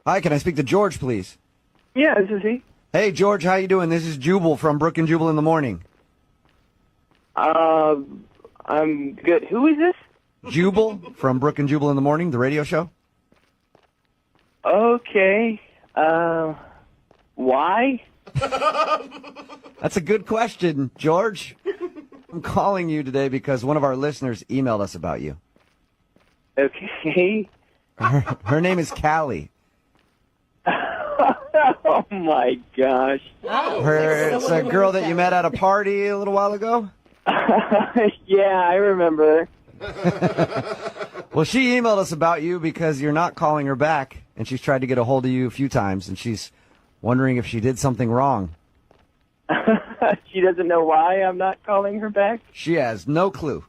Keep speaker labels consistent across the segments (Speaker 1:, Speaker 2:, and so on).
Speaker 1: Hi, can I speak to George, please?
Speaker 2: Yeah, this is he.
Speaker 1: Hey, George, how you doing? This is Jubal from Brook and Jubal in the morning.
Speaker 2: I'm good. Who is this?
Speaker 1: Jubal from Brook and Jubal in the morning, the radio show.
Speaker 2: Okay. Why?
Speaker 1: That's a good question, George. I'm calling you today because one of our listeners emailed us about you.
Speaker 2: Okay.
Speaker 1: Her name is Callie.
Speaker 2: Oh my gosh.
Speaker 1: It's a girl that you met at a party a little while ago.
Speaker 2: Yeah, I remember.
Speaker 1: Well, she emailed us about you because you're not calling her back, and she's tried to get a hold of you a few times, and she's wondering if she did something wrong.
Speaker 2: She doesn't know why I'm not calling her back?
Speaker 1: She has no clue.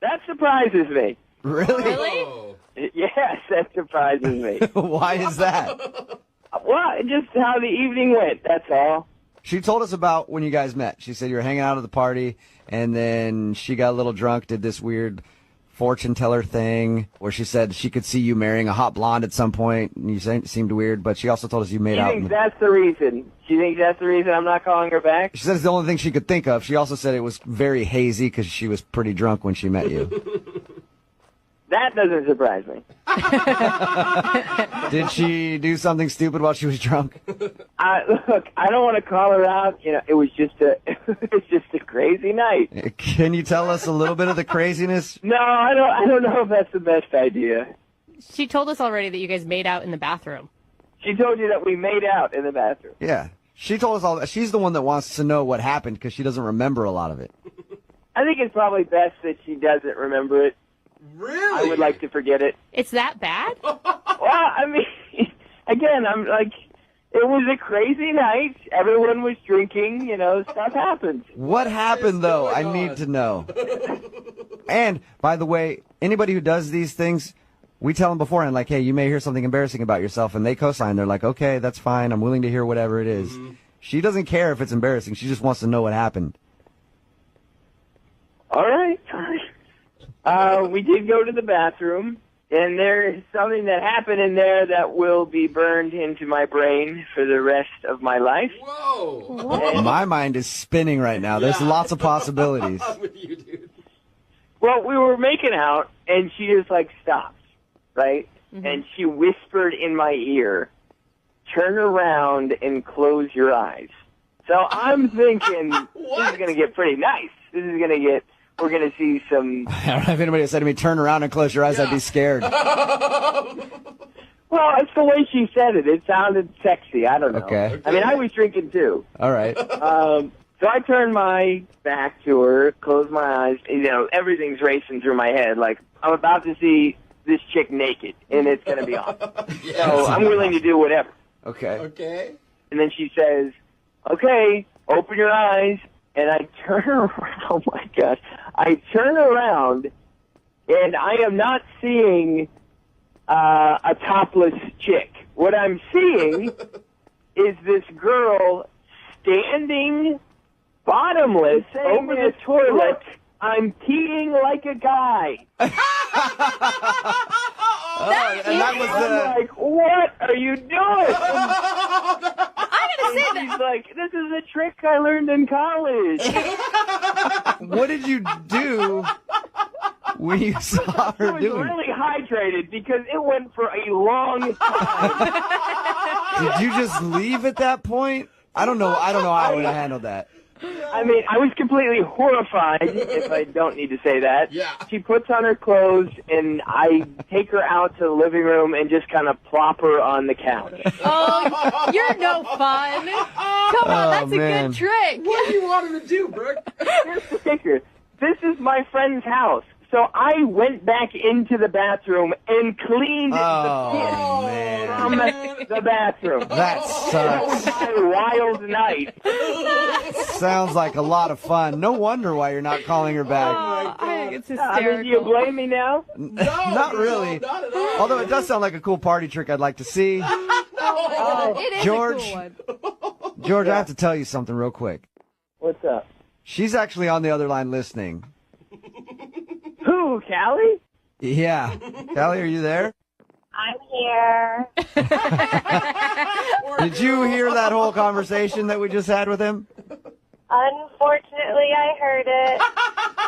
Speaker 2: That surprises me.
Speaker 1: Really?
Speaker 2: Yes, that surprises me.
Speaker 1: Why is that?
Speaker 2: Well, just how the evening went, that's all.
Speaker 1: She told us about when you guys met. She said you were hanging out at the party, and then she got a little drunk, did this weird fortune teller thing where she said she could see you marrying a hot blonde at some point, and you seemed weird, but she also told us you made out.
Speaker 2: She thinks that's the reason. She thinks that's the reason I'm not calling her back?
Speaker 1: She said it's the only thing she could think of. She also said it was very hazy because she was pretty drunk when she met you.
Speaker 2: That doesn't surprise me.
Speaker 1: Did she do something stupid while she was drunk?
Speaker 2: Look, I don't want to call her out. You know, it was just a crazy night.
Speaker 1: Can you tell us a little bit of the craziness?
Speaker 2: No, I don't know if that's the best idea.
Speaker 3: She told us already that you guys made out in the bathroom.
Speaker 2: She told you that we made out in the bathroom.
Speaker 1: Yeah. She told us all that. She's the one that wants to know what happened because she doesn't remember a lot of it.
Speaker 2: I think it's probably best that she doesn't remember it.
Speaker 4: Really?
Speaker 2: I would like to forget it.
Speaker 3: It's that bad?
Speaker 2: Well, I mean, again, I'm like, it was a crazy night. Everyone was drinking. You know, stuff happens.
Speaker 1: What happened, though? I need to know. And, by the way, anybody who does these things, we tell them beforehand, like, hey, you may hear something embarrassing about yourself, and they co-sign. They're like, okay, that's fine. I'm willing to hear whatever it is. Mm-hmm. She doesn't care if it's embarrassing. She just wants to know what happened.
Speaker 2: All right, fine. We did go to the bathroom, and there is something that happened in there that will be burned into my brain for the rest of my life.
Speaker 4: Whoa!
Speaker 1: My mind is spinning right now. There's lots of possibilities.
Speaker 4: I'm with you, dude.
Speaker 2: Well, we were making out, and she just, like, stopped, right? Mm-hmm. And she whispered in my ear, turn around and close your eyes. So I'm thinking, this is going to get pretty nice. This is going to get... We're going to see some...
Speaker 1: I don't know if anybody said to me, turn around and close your eyes, I'd be scared.
Speaker 2: Well, it's the way she said it. It sounded sexy. I don't know.
Speaker 1: Okay.
Speaker 2: I mean, I was drinking too.
Speaker 1: All right.
Speaker 2: So I turned my back to her, closed my eyes. You know, everything's racing through my head. Like, I'm about to see this chick naked, and it's going to be awesome. So I'm willing to do whatever.
Speaker 1: Okay.
Speaker 4: Okay.
Speaker 2: And then she says, okay, open your eyes. And I turn around, oh my gosh, I turn around, and I am not seeing a topless chick. What I'm seeing is this girl standing bottomless over the toilet. I'm peeing like a guy.
Speaker 1: And that was
Speaker 2: I'm like, what are you doing?
Speaker 3: Say that.
Speaker 2: He's like, this is a trick I learned in college.
Speaker 1: What did you do when you saw her
Speaker 2: I was
Speaker 1: doing?
Speaker 2: really hydrated because it went for a long time.
Speaker 1: Did you just leave at that point? I don't know how I would have handled that.
Speaker 2: I mean, I was completely horrified, if I don't need to say that.
Speaker 4: Yeah.
Speaker 2: She puts on her clothes, and I take her out to the living room and just kind of plop her on the couch.
Speaker 3: Oh, you're no fun. Come on, that's
Speaker 1: man.
Speaker 3: a good trick.
Speaker 4: What do you want him to do, Brooke?
Speaker 2: Here's the kicker. This is my friend's house. So I went back into the bathroom and cleaned the piss from the bathroom.
Speaker 1: That sucks.
Speaker 2: My wild night.
Speaker 1: Sounds like a lot of fun. No wonder why you're not calling her back.
Speaker 3: I think it's
Speaker 2: I mean, do you
Speaker 3: hysterical.
Speaker 2: blame me now?
Speaker 4: No,
Speaker 1: Not really.
Speaker 4: Not at all.
Speaker 1: Although it does sound like a cool party trick I'd like to see.
Speaker 3: It is
Speaker 1: George.
Speaker 3: a cool one.
Speaker 1: George, I have to tell you something real quick.
Speaker 2: What's up?
Speaker 1: She's actually on the other line listening.
Speaker 2: Who, Callie?
Speaker 1: Yeah. Callie, are you there?
Speaker 5: I'm here.
Speaker 1: Did you hear that whole conversation that we just had with him?
Speaker 5: Unfortunately, I heard it.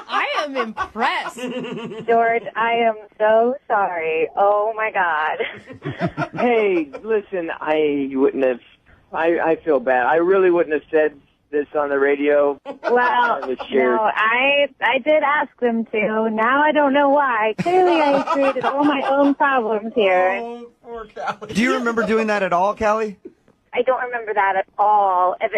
Speaker 3: I am impressed.
Speaker 5: George, I am so sorry. Oh, my God.
Speaker 2: Hey, listen, I wouldn't have. I feel bad. I really wouldn't have said this on the radio.
Speaker 5: Well, no, I did ask them to. Now I don't know why. Clearly, I created all my own problems here.
Speaker 4: Oh, poor Callie.
Speaker 1: Do you remember doing that at all, Callie?
Speaker 5: I don't remember that at all. I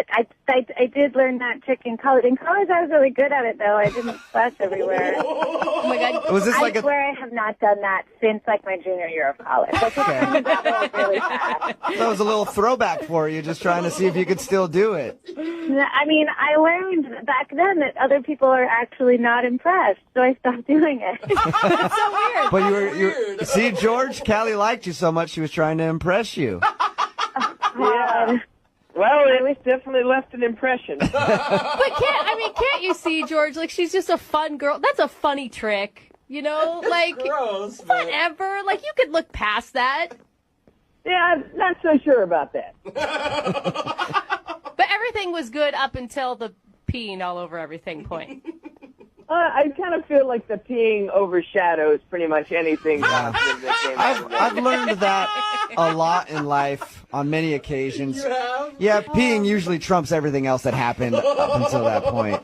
Speaker 5: did learn that trick in college. In college, I was really good at it, though. I didn't splash everywhere.
Speaker 3: Oh my God.
Speaker 1: Was this like
Speaker 5: I swear I have not done that since, like, my junior year of college. Like, it's really fast.
Speaker 1: that was a little throwback for you, just trying to see if you could still do it.
Speaker 5: I mean, I learned back then that other people are actually not impressed, so I stopped doing it.
Speaker 3: That's so weird.
Speaker 1: But you see, George, Callie liked you so much she was trying to impress you.
Speaker 2: Yeah. Well, it definitely left an impression.
Speaker 3: But can't you see, George? Like, she's just a fun girl. That's a funny trick, you know? Like,
Speaker 4: Gross, but...
Speaker 3: whatever. Like, you could look past that.
Speaker 2: Yeah, I'm not so sure about that.
Speaker 3: But everything was good up until the peeing all over everything point.
Speaker 2: I kind of feel like the peeing overshadows pretty much anything positive that came out of
Speaker 1: I've
Speaker 2: that.
Speaker 1: learned that a lot in life on many occasions.
Speaker 4: You have?
Speaker 1: Yeah, peeing usually trumps everything else that happened up until that point.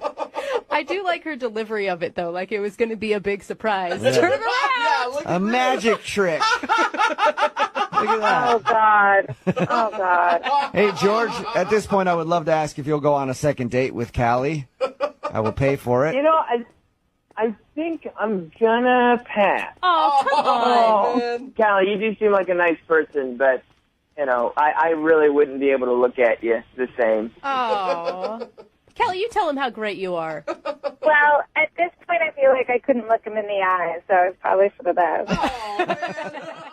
Speaker 3: I do like her delivery of it, though. Like, it was going to be a big surprise. Turn it around!
Speaker 4: Yeah, look
Speaker 1: A magic trick. Look at that.
Speaker 5: Oh, God. Oh, God.
Speaker 1: Hey, George, at this point, I would love to ask if you'll go on a second date with Callie. I will pay for it.
Speaker 2: You know, I think I'm gonna pass.
Speaker 3: Oh, come on.
Speaker 4: man.
Speaker 2: Callie, you do seem like a nice person, but, you know, I really wouldn't be able to look at you the same.
Speaker 3: Oh. Kelly, you tell him how great you are.
Speaker 5: Well, at this point, I feel like I couldn't look him in the eye, so it's probably for the best.
Speaker 4: Oh, man.